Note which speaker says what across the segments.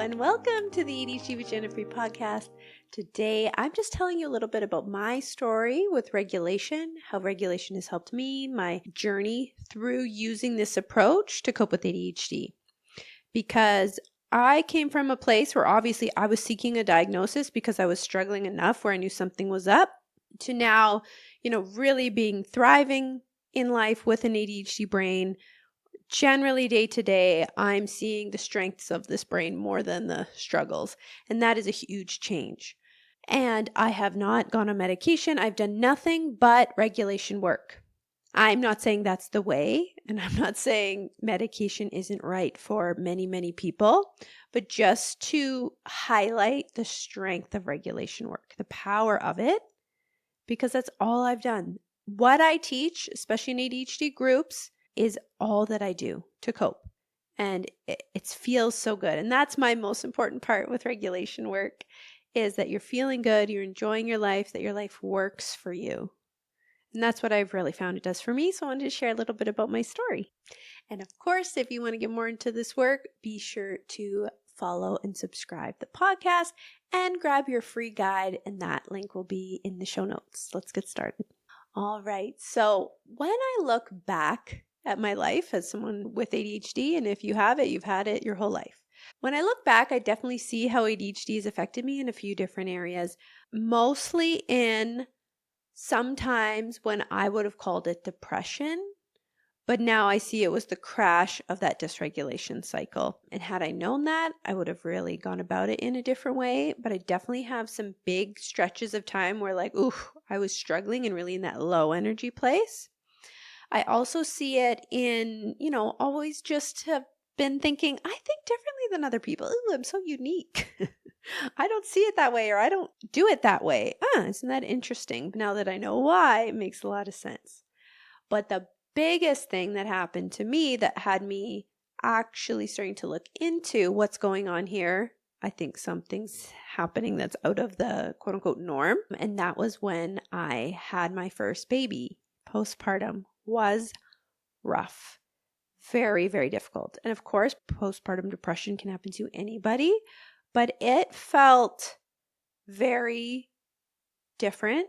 Speaker 1: and welcome to the ADHD with Jenna podcast. Today, I'm just telling you a little bit about my story with regulation, how regulation has helped me, my journey through using this approach to cope with ADHD. Because I came from a place where obviously I was seeking a diagnosis because I was struggling enough where I knew something was up, to now, really being thriving in life with an ADHD brain. Generally, day to day, I'm seeing the strengths of this brain more than the struggles. And that is a huge change. And I have not gone on medication. I've done nothing but regulation work. I'm not saying that's the way, and I'm not saying medication isn't right for many, many people, but just to highlight the strength of regulation work, the power of it, because that's all I've done. What I teach, especially in ADHD groups, is all that I do to cope. And it feels so good. And that's my most important part with regulation work, is that you're feeling good, you're enjoying your life, that your life works for you. And that's what I've really found it does for me. So I wanted to share a little bit about my story. And of course, if you want to get more into this work, be sure to follow and subscribe the podcast and grab your free guide. And that link will be in the show notes. Let's get started. All right. So when I look back at my life as someone with ADHD, and if you have it, you've had it your whole life. When I look back, I definitely see how ADHD has affected me in a few different areas, mostly in sometimes when I would have called it depression, but now I see it was the crash of that dysregulation cycle. And had I known that, I would have really gone about it in a different way. But I definitely have some big stretches of time where I was struggling and really in that low energy place. I also see it in, always just have been thinking, I think differently than other people. Ooh, I'm so unique. I don't see it that way, or I don't do it that way. Isn't that interesting? Now that I know why, it makes a lot of sense. But the biggest thing that happened to me that had me actually starting to look into what's going on here, I think something's happening that's out of the quote unquote norm. And that was when I had my first baby. Postpartum was rough. Very, very difficult. And of course, postpartum depression can happen to anybody, but it felt very different.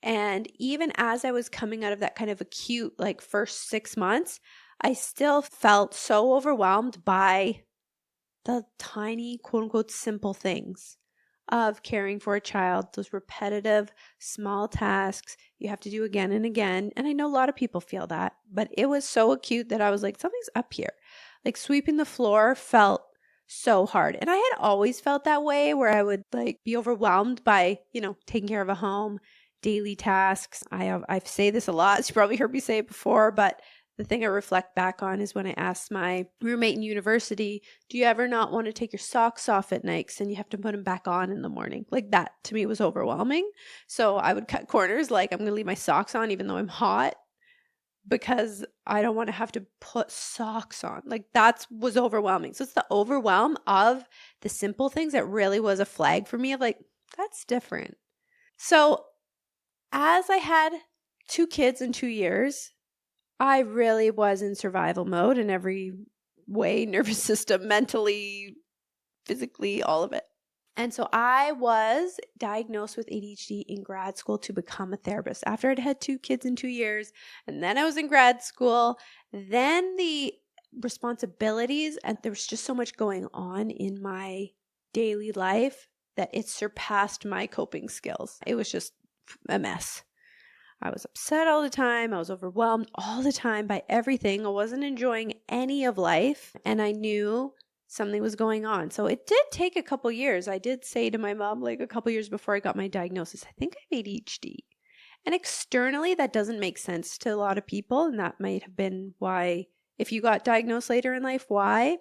Speaker 1: And even as I was coming out of that kind of acute, first 6 months, I still felt so overwhelmed by the tiny, quote unquote, simple things of caring for a child, those repetitive, small tasks you have to do again and again. And I know a lot of people feel that, but it was so acute that I was like, something's up here. Like sweeping the floor felt so hard. And I had always felt that way, where I would be overwhelmed by, taking care of a home, daily tasks. I say this a lot. So you probably heard me say it before, but the thing I reflect back on is when I asked my roommate in university, do you ever not want to take your socks off at night and you have to put them back on in the morning? Like, that to me was overwhelming. So I would cut corners, I'm going to leave my socks on even though I'm hot, because I don't want to have to put socks on. That was overwhelming. So it's the overwhelm of the simple things that really was a flag for me of that's different. So as I had 2 kids in 2 years, I really was in survival mode in every way, nervous system, mentally, physically, all of it. And so I was diagnosed with ADHD in grad school to become a therapist after I'd had 2 kids in 2 years. And then I was in grad school. Then the responsibilities, and there was just so much going on in my daily life that it surpassed my coping skills. It was just a mess. I was upset all the time. I was overwhelmed all the time by everything. I wasn't enjoying any of life, and I knew something was going on. So it did take a couple years. I did say to my mom, a couple years before I got my diagnosis, I think I have ADHD. And externally, that doesn't make sense to a lot of people. And that might have been why, if you got diagnosed later in life, why?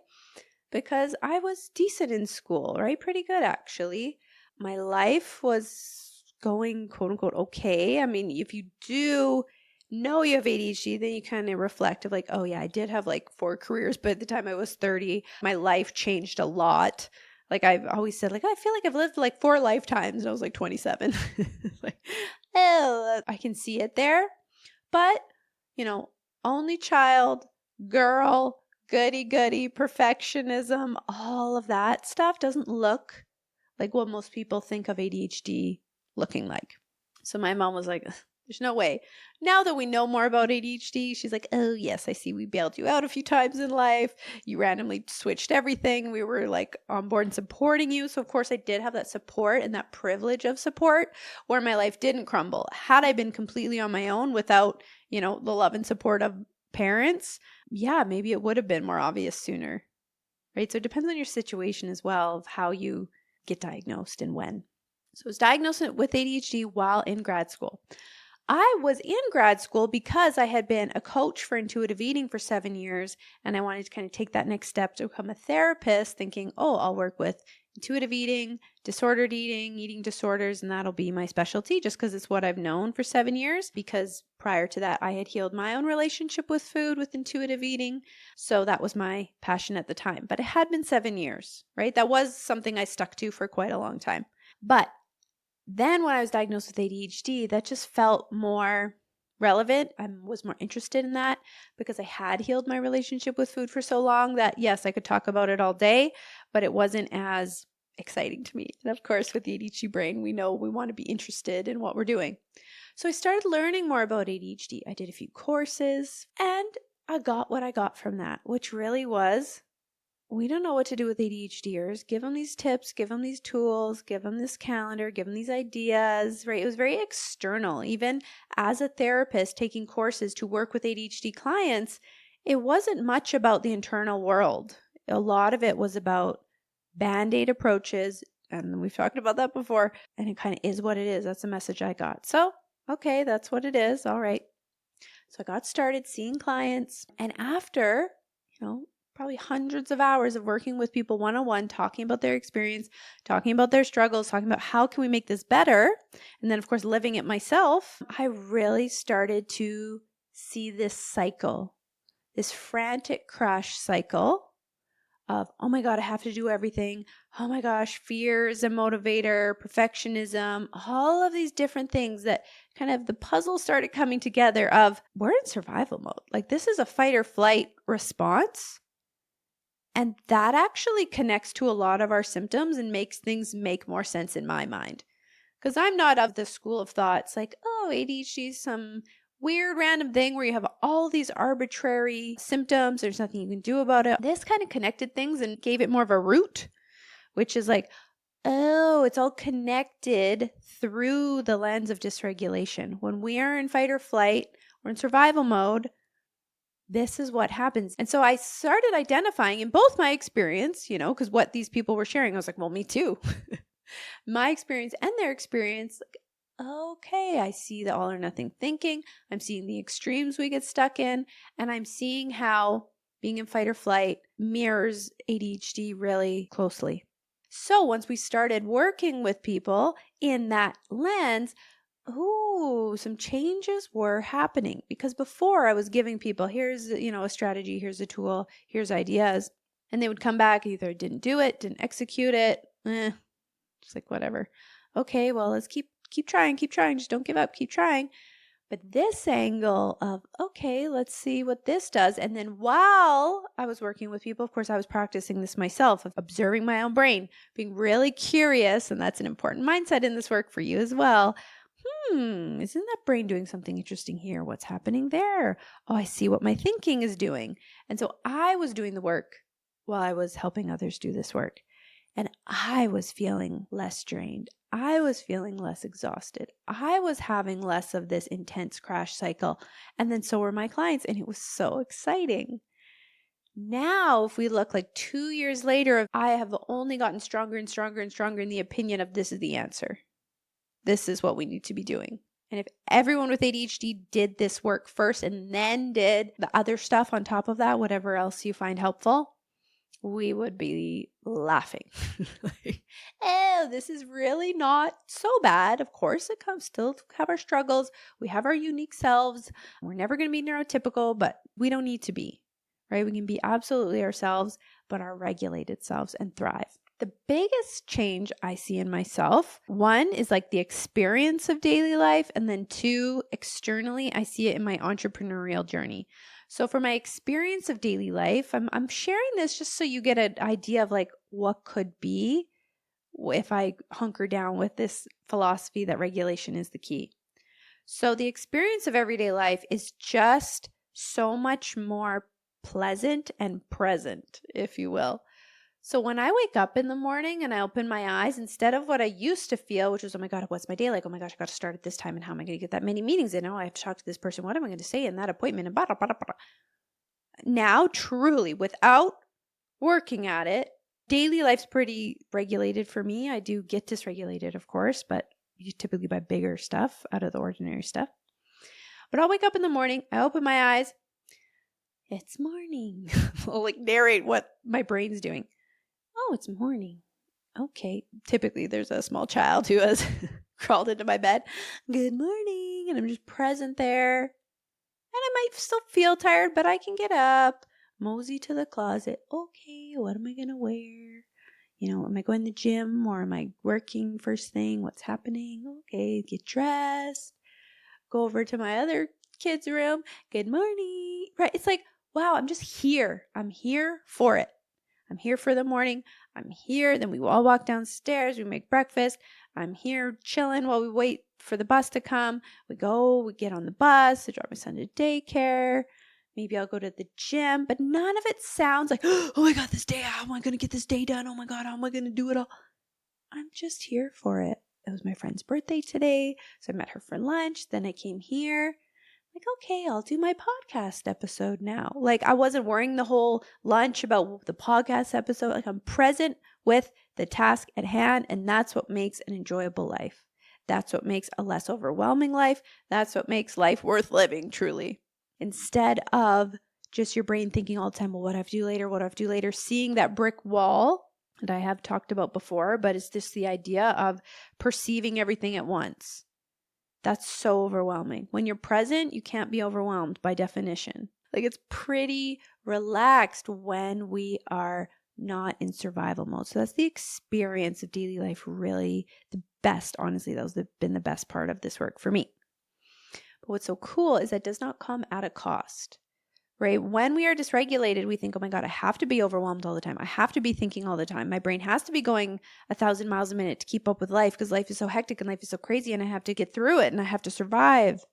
Speaker 1: Because I was decent in school, right? Pretty good, actually. My life was going quote unquote okay. I mean, if you do know you have ADHD, then you kind of reflect of oh yeah, I did have 4 careers, but at the time I was 30, my life changed a lot. I've always said I feel like I've lived 4 lifetimes, and I was 27. I can see it there. But, only child, girl, goody, perfectionism, all of that stuff doesn't look like what most people think of ADHD looking like. So my mom was like, there's no way. Now that we know more about ADHD, she's like, oh, yes, I see we bailed you out a few times in life. You randomly switched everything. We were like on board and supporting you. So, of course, I did have that support and that privilege of support where my life didn't crumble. Had I been completely on my own without, the love and support of parents, yeah, maybe it would have been more obvious sooner, right? So it depends on your situation as well of how you get diagnosed and when. So I was diagnosed with ADHD while in grad school. I was in grad school because I had been a coach for intuitive eating for 7 years, and I wanted to kind of take that next step to become a therapist, thinking, oh, I'll work with intuitive eating, disordered eating, eating disorders, and that'll be my specialty just because it's what I've known for 7 years, because prior to that, I had healed my own relationship with food with intuitive eating. So that was my passion at the time. But it had been 7 years, right? That was something I stuck to for quite a long time. But then when I was diagnosed with ADHD, that just felt more relevant. I was more interested in that because I had healed my relationship with food for so long that, yes, I could talk about it all day, but it wasn't as exciting to me. And of course, with the ADHD brain, we know we want to be interested in what we're doing. So I started learning more about ADHD. I did a few courses and I got what I got from that, which really was, we don't know what to do with ADHDers. Give them these tips, give them these tools, give them this calendar, give them these ideas, right? It was very external. Even as a therapist taking courses to work with ADHD clients, it wasn't much about the internal world. A lot of it was about Band-Aid approaches, and we've talked about that before, and it kind of is what it is. That's the message I got. So, okay, that's what it is. All right. So I got started seeing clients, and after, probably hundreds of hours of working with people one-on-one, talking about their experience, talking about their struggles, talking about how can we make this better, and then of course living it myself, I really started to see this cycle, this frantic crash cycle of, oh my God, I have to do everything. Oh my gosh, fear is a motivator, perfectionism, all of these different things that kind of the puzzle started coming together of, we're in survival mode. Like, this is a fight or flight response. And that actually connects to a lot of our symptoms and makes things make more sense in my mind. Because I'm not of the school of thoughts like, oh, ADHD is some weird random thing where you have all these arbitrary symptoms. There's nothing you can do about it. This kind of connected things and gave it more of a root, which is like, oh, it's all connected through the lens of dysregulation. When we are in fight or flight or in survival mode, this is what happens. And so I started identifying in both my experience, because what these people were sharing, I was like, well, me too. My experience and their experience, like, okay, I see the all or nothing thinking. I'm seeing the extremes we get stuck in. And I'm seeing how being in fight or flight mirrors ADHD really closely. So once we started working with people in that lens, some changes were happening, because before I was giving people, here's, a strategy, here's a tool, here's ideas. And they would come back, either didn't do it, didn't execute it. Just like, whatever. Okay, well, let's keep trying. Just don't give up. Keep trying. But this angle of, okay, let's see what this does. And then while I was working with people, of course, I was practicing this myself, of observing my own brain, being really curious. And that's an important mindset in this work for you as well. Isn't that brain doing something interesting here? What's happening there? Oh, I see what my thinking is doing. And so I was doing the work while I was helping others do this work. And I was feeling less drained. I was feeling less exhausted. I was having less of this intense crash cycle. And then so were my clients. And it was so exciting. Now, if we look like 2 years later, I have only gotten stronger and stronger and stronger in the opinion of, this is the answer. This is what we need to be doing. And if everyone with ADHD did this work first and then did the other stuff on top of that, whatever else you find helpful, we would be laughing. Like, oh, this is really not so bad. Of course, it comes still to have our struggles. We have our unique selves. We're never going to be neurotypical, but we don't need to be, right? We can be absolutely ourselves, but our regulated selves, and thrive. The biggest change I see in myself, one is like the experience of daily life, and then two, externally, I see it in my entrepreneurial journey. So for my experience of daily life, I'm sharing this just so you get an idea of like what could be if I hunker down with this philosophy that regulation is the key. So the experience of everyday life is just so much more pleasant and present, if you will. So when I wake up in the morning and I open my eyes, instead of what I used to feel, which was, oh my God, what's my day like? Oh my gosh, I got to start at this time and how am I going to get that many meetings in? Oh, I have to talk to this person. What am I going to say in that appointment? And blah, blah, blah, blah. Now, truly, without working at it, daily life's pretty regulated for me. I do get dysregulated, of course, but you typically buy bigger stuff out of the ordinary stuff. But I'll wake up in the morning, I open my eyes, it's morning. I'll like narrate what my brain's doing. Oh, it's morning. Okay. Typically, there's a small child who has crawled into my bed. Good morning. And I'm just present there. And I might still feel tired, but I can get up, mosey to the closet. Okay, what am I going to wear? Am I going to the gym or am I working first thing? What's happening? Okay, get dressed. Go over to my other kid's room. Good morning. Right. It's like, wow, I'm just here. I'm here for it. I'm here for the morning. I'm here. Then we all walk downstairs. We make breakfast. I'm here chilling while we wait for the bus to come. We get on the bus. I drop my son to daycare. Maybe I'll go to the gym, but none of it sounds like, oh my God, this day, how am I going to get this day done? Oh my God, how am I going to do it all? I'm just here for it. It was my friend's birthday today, so I met her for lunch. Then I came here. Like, okay, I'll do my podcast episode now. Like, I wasn't worrying the whole lunch about the podcast episode. Like, I'm present with the task at hand, and that's what makes an enjoyable life. That's what makes a less overwhelming life. That's what makes life worth living, truly. Instead of just your brain thinking all the time, well, what do I have to do later? What do I have to do later? Seeing that brick wall that I have talked about before, but it's just the idea of perceiving everything at once. That's so overwhelming. When you're present, you can't be overwhelmed by definition. Like, it's pretty relaxed when we are not in survival mode. So that's the experience of daily life, really the best. Honestly, that's been the best part of this work for me. But what's so cool is that it does not come at a cost, right? When we are dysregulated, we think, oh my God, I have to be overwhelmed all the time. I have to be thinking all the time. My brain has to be going 1,000 miles a minute to keep up with life because life is so hectic and life is so crazy and I have to get through it and I have to survive.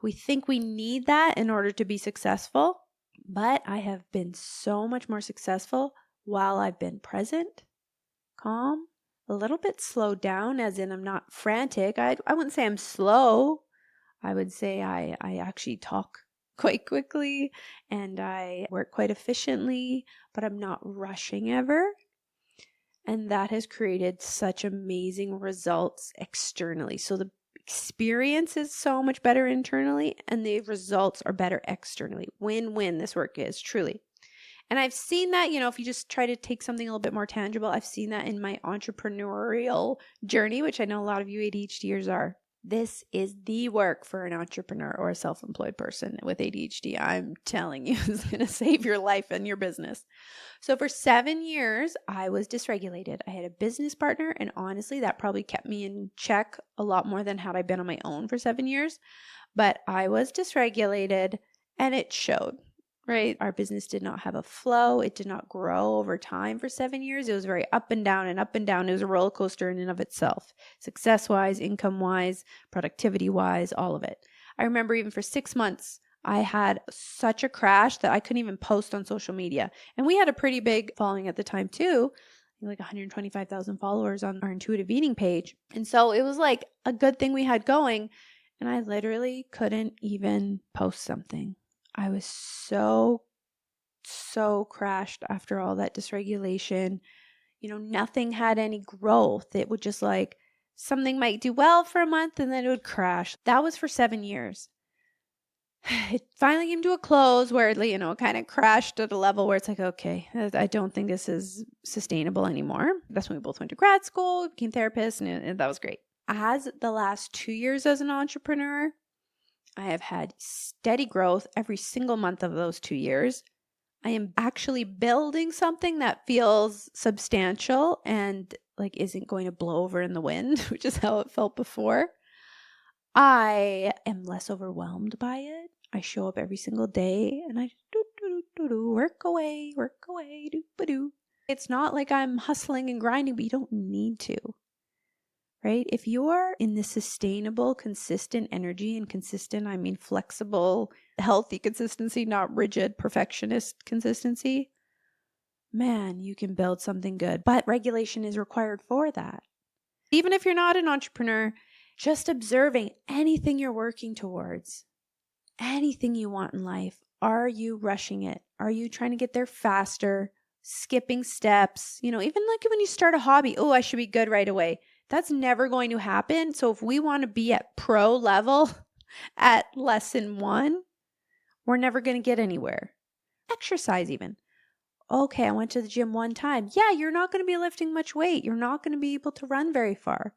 Speaker 1: We think we need that in order to be successful, but I have been so much more successful while I've been present, calm, a little bit slowed down, as in I'm not frantic. I wouldn't say I'm slow. I would say I actually talk quite quickly and I work quite efficiently, but I'm not rushing ever. And that has created such amazing results externally. So the experience is so much better internally and the results are better externally. Win-win this work is, truly. And I've seen that, if you just try to take something a little bit more tangible, I've seen that in my entrepreneurial journey, which I know a lot of you ADHDers are. This is the work for an entrepreneur or a self-employed person with ADHD. I'm telling you, it's going to save your life and your business. So for 7 years, I was dysregulated. I had a business partner, and honestly, that probably kept me in check a lot more than had I been on my own for 7 years. But I was dysregulated, and it showed. Right? Our business did not have a flow. It did not grow over time for 7 years. It was very up and down and up and down. It was a roller coaster in and of itself, success-wise, income-wise, productivity-wise, all of it. I remember even for 6 months, I had such a crash that I couldn't even post on social media. And we had a pretty big following at the time too, like 125,000 followers on our intuitive eating page. And so it was like a good thing we had going. And I literally couldn't even post something. I was so crashed after all that dysregulation. Nothing had any growth. It would just like something might do well for a month and then it would crash. That was for 7 years. It finally came to a close where, it kind of crashed at a level where it's like, okay, I don't think this is sustainable anymore. That's when we both went to grad school, became therapists, and that was great. As the last 2 years as an entrepreneur, I have had steady growth every single month of those 2 years. I am actually building something that feels substantial and like isn't going to blow over in the wind, which is how it felt before. I am less overwhelmed by it. I show up every single day and I work away, do. It's not like I'm hustling and grinding, but you don't need to, right? If you're in this sustainable, consistent energy, and consistent, I mean flexible, healthy consistency, not rigid, perfectionist consistency, man, you can build something good. But regulation is required for that. Even if you're not an entrepreneur, just observing anything you're working towards, anything you want in life. Are you rushing it? Are you trying to get there faster? Skipping steps? Even like when you start a hobby, oh, I should be good right away. That's never going to happen. So if we want to be at pro level at lesson 1, we're never going to get anywhere. Exercise even. Okay, I went to the gym one time. Yeah, you're not going to be lifting much weight. You're not going to be able to run very far.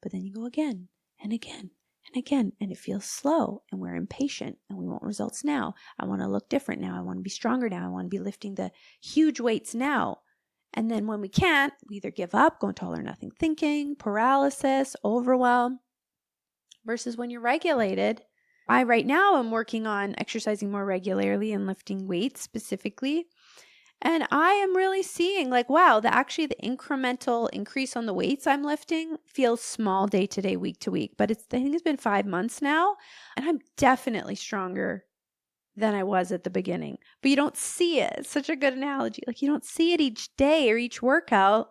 Speaker 1: But then you go again and again and again, and it feels slow, and we're impatient, and we want results now. I want to look different now. I want to be stronger now. I want to be lifting the huge weights now. And then when we can't, we either give up, go into all or nothing thinking, paralysis, overwhelm, versus when you're regulated. I right now am working on exercising more regularly and lifting weights specifically. And I am really seeing like, wow, the incremental increase on the weights I'm lifting feels small day to day, week to week. But I think it's been 5 months now, and I'm definitely stronger than I was at the beginning. But you don't see it. It's such a good analogy. Like you don't see it each day or each workout.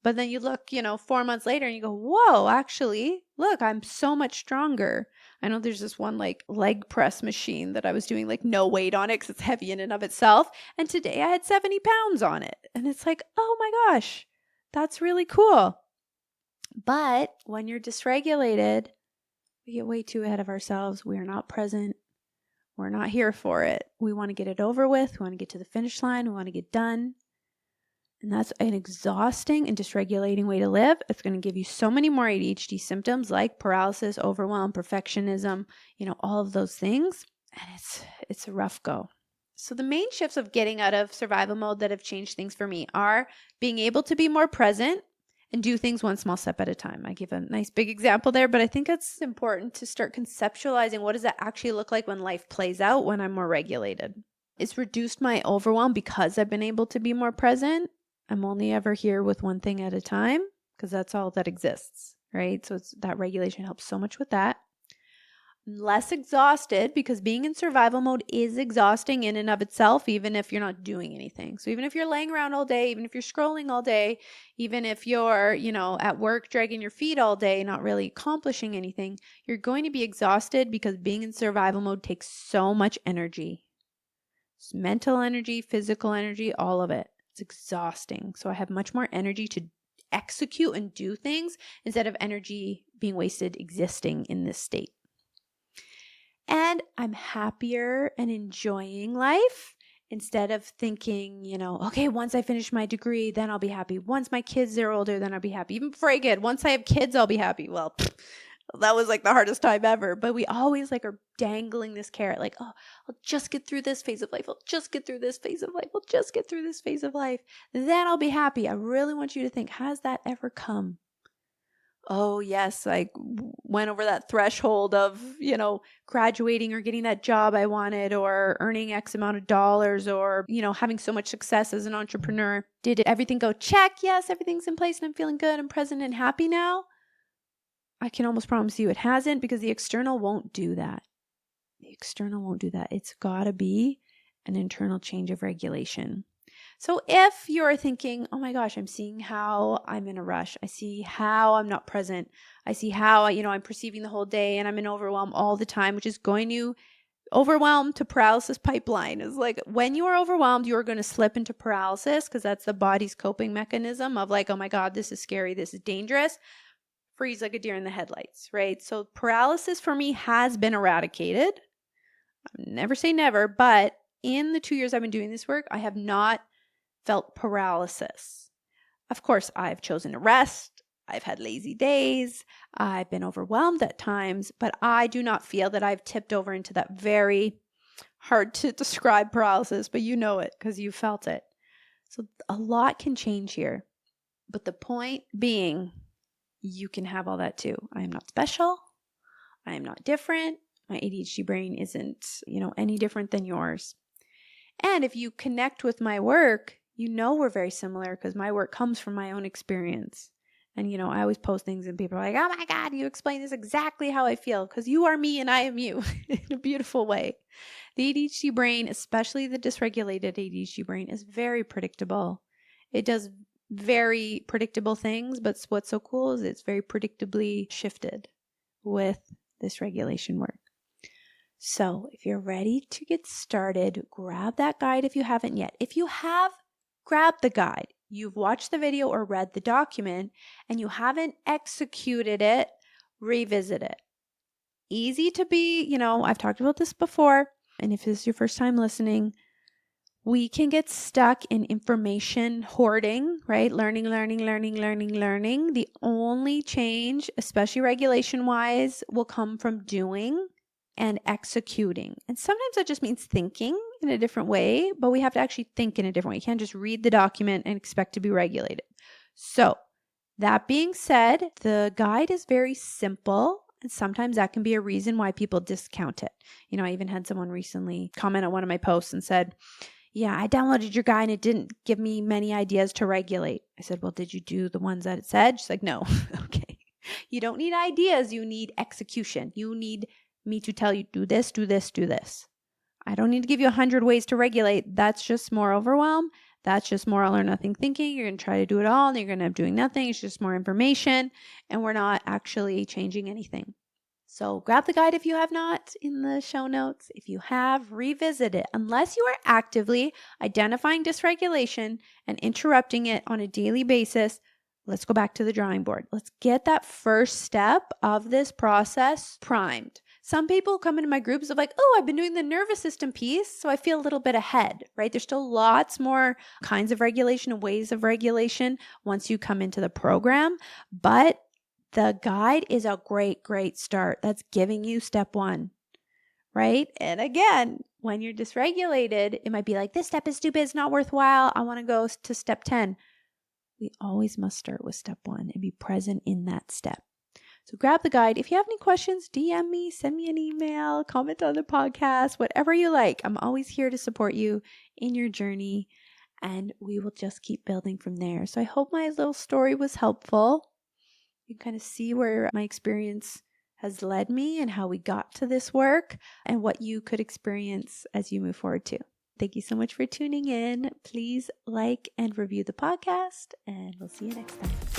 Speaker 1: But then you look, 4 months later and you go, whoa, actually, look, I'm so much stronger. I know there's this one like leg press machine that I was doing like no weight on it because it's heavy in and of itself. And today I had 70 pounds on it. And it's like, oh my gosh, that's really cool. But when you're dysregulated, we get way too ahead of ourselves. We're not present. We're not here for it. We want to get it over with. We want to get to the finish line. We want to get done. And that's an exhausting and dysregulating way to live. It's going to give you so many more ADHD symptoms like paralysis, overwhelm, perfectionism, all of those things. And it's a rough go. So the main shifts of getting out of survival mode that have changed things for me are being able to be more present and do things one small step at a time. I give a nice big example there, but I think it's important to start conceptualizing what does that actually look like when life plays out when I'm more regulated. It's reduced my overwhelm because I've been able to be more present. I'm only ever here with one thing at a time because that's all that exists, right? So that regulation helps so much with that. I'm less exhausted because being in survival mode is exhausting in and of itself, even if you're not doing anything. So even if you're laying around all day, even if you're scrolling all day, even if you're, at work dragging your feet all day, not really accomplishing anything, you're going to be exhausted because being in survival mode takes so much energy. It's mental energy, physical energy, all of it. It's exhausting. So I have much more energy to execute and do things instead of energy being wasted existing in this state. And I'm happier and enjoying life instead of thinking, okay, once I finish my degree, then I'll be happy. Once my kids are older, then I'll be happy. Even before I get, once I have kids, I'll be happy. Well, that was like the hardest time ever. But we always like are dangling this carrot like, oh, I'll just get through this phase of life. I'll just get through this phase of life. I'll just get through this phase of life. Then I'll be happy. I really want you to think, has that ever come? Oh, yes, I went over that threshold of, graduating or getting that job I wanted or earning X amount of dollars or, having so much success as an entrepreneur. Did everything go check? Yes, everything's in place and I'm feeling good and present and happy now. I can almost promise you it hasn't because the external won't do that. The external won't do that. It's got to be an internal change of regulation. So if you're thinking, oh my gosh, I'm seeing how I'm in a rush. I see how I'm not present. I see how, I'm perceiving the whole day and I'm in overwhelm all the time, which is going to overwhelm to paralysis pipeline. Is like when you are overwhelmed, you are going to slip into paralysis because that's the body's coping mechanism of like, oh my God, this is scary. This is dangerous. Freeze like a deer in the headlights, right? So paralysis for me has been eradicated. I never say never, but in the 2 years I've been doing this work, I have not felt paralysis. Of course, I've chosen to rest. I've had lazy days. I've been overwhelmed at times, but I do not feel that I've tipped over into that very hard to describe paralysis, but you know it because you felt it. So a lot can change here. But the point being, you can have all that too. I am not special. I am not different. My ADHD brain isn't, any different than yours. And if you connect with my work, we're very similar because my work comes from my own experience. And, I always post things and people are like, oh my God, you explain this exactly how I feel because you are me and I am you in a beautiful way. The ADHD brain, especially the dysregulated ADHD brain, is very predictable. It does very predictable things, but what's so cool is it's very predictably shifted with this regulation work. So if you're ready to get started, grab that guide if you haven't yet. If you have, grab the guide. You've watched the video or read the document and you haven't executed it, revisit it. Easy to be, I've talked about this before. And if this is your first time listening, we can get stuck in information hoarding, right? Learning. The only change, especially regulation-wise, will come from doing and executing. And sometimes that just means thinking in a different way, but we have to actually think in a different way. You can't just read the document and expect to be regulated. So that being said, the guide is very simple. And sometimes that can be a reason why people discount it. I even had someone recently comment on one of my posts and said, yeah, I downloaded your guide and it didn't give me many ideas to regulate. I said, well, did you do the ones that it said? She's like, no. Okay. You don't need ideas. You need execution. You need me to tell you, do this, do this, do this. I don't need to give you 100 ways to regulate. That's just more overwhelm. That's just more all or nothing thinking. You're going to try to do it all and you're going to end up doing nothing. It's just more information and we're not actually changing anything. So grab the guide if you have not in the show notes. If you have, revisit it. Unless you are actively identifying dysregulation and interrupting it on a daily basis, let's go back to the drawing board. Let's get that first step of this process primed. Some people come into my groups of like, oh, I've been doing the nervous system piece, so I feel a little bit ahead, right? There's still lots more kinds of regulation and ways of regulation once you come into the program, but the guide is a great, great start. That's giving you step one, right? And again, when you're dysregulated, it might be like, this step is stupid, it's not worthwhile, I want to go to step 10. We always must start with step one and be present in that step. So grab the guide. If you have any questions, DM me, send me an email, comment on the podcast, whatever you like. I'm always here to support you in your journey and we will just keep building from there. So I hope my little story was helpful. You can kind of see where my experience has led me and how we got to this work and what you could experience as you move forward too. Thank you so much for tuning in. Please like and review the podcast and we'll see you next time.